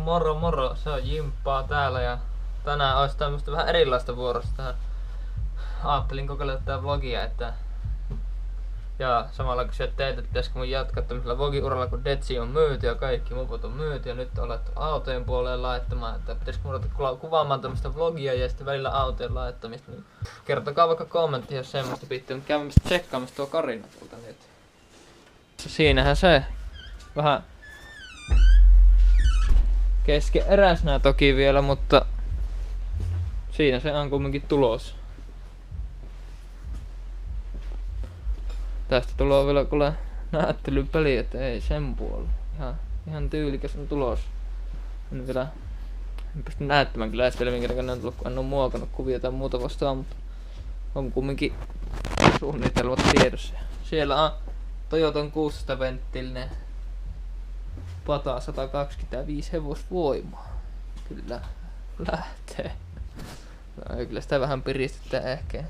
moro moro, se on Jimppaa täällä ja tänään olisi tämmöstä vähän erilaista vuorosta. Ajattelin kokeilla tätä vlogia, ja samalla kysyä teiltä, että pitäisikö mun jatkaa tämmöisellä vlogiuralla, kun Detsi on myyty ja kaikki mopot on myyty ja nyt olet autojen puoleen laittamaan, että pitäisikö mun ruveta kuvaamaan tämmöistä vlogia ja sitten välillä autojen laittamista. Niin kertokaa vaikka kommentti, jos semmoista pitää, mutta käymme tsekkaamassa tuo Karina tuolta nyt. Siinähän se vähän keskeneräisenä toki vielä, mutta siinä se on kumminkin tulos. Tästä tulee vielä kuule näyttelypeli, että ei sen puolella. Ihan tyylikäs on tulos. En pysty näyttämään kyllä edes vielä minkä näköinen on tullut, kun en oo muokannut kuvia tai muuta vastaan, mutta on kumminkin suunnitelmat tiedossa. Siellä on Toyotan 600 venttiilinen pata 125 hevosvoimaa. Kyllä lähtee. No, kyllä sitä vähän piristetään ehkä.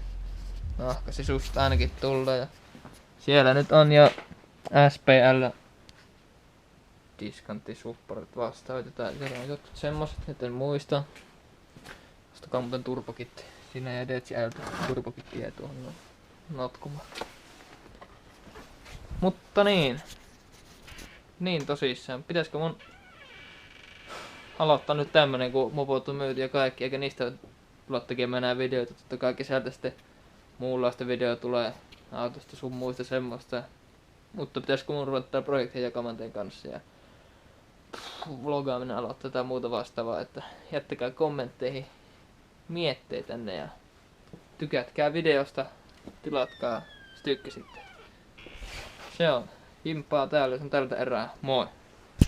Nahkasisusta ainakin tulee. Ja siellä nyt on jo SPL diskanttisupparit vastaavat. Siellä on jotkut semmoset, nyt en muista. Ostakaa muuten turbokitti. Siinä ei edes jäältä turbokittiä tuohon notkumaan. Mutta niin tosissaan. Pitäisikö mun aloittaa nyt tämmönen, kun mopot on myyty ja kaikki, eikä niistä tulla tekemään enää videoita. Totta kai kesältä sitten muunlaista videoa tulee autosta sun muista semmoista. Mutta pitäisikö mun ruveta tää projektia jakamaan teidän kanssa ja vlogaaminen aloittaa tai muuta vastaavaa, että jättäkää kommentteihin mietteitänne ja tykätkää videosta, tilatkaa jos tykkäsitte. Se on Jimppaa täällä, se on tältä erää. Moi!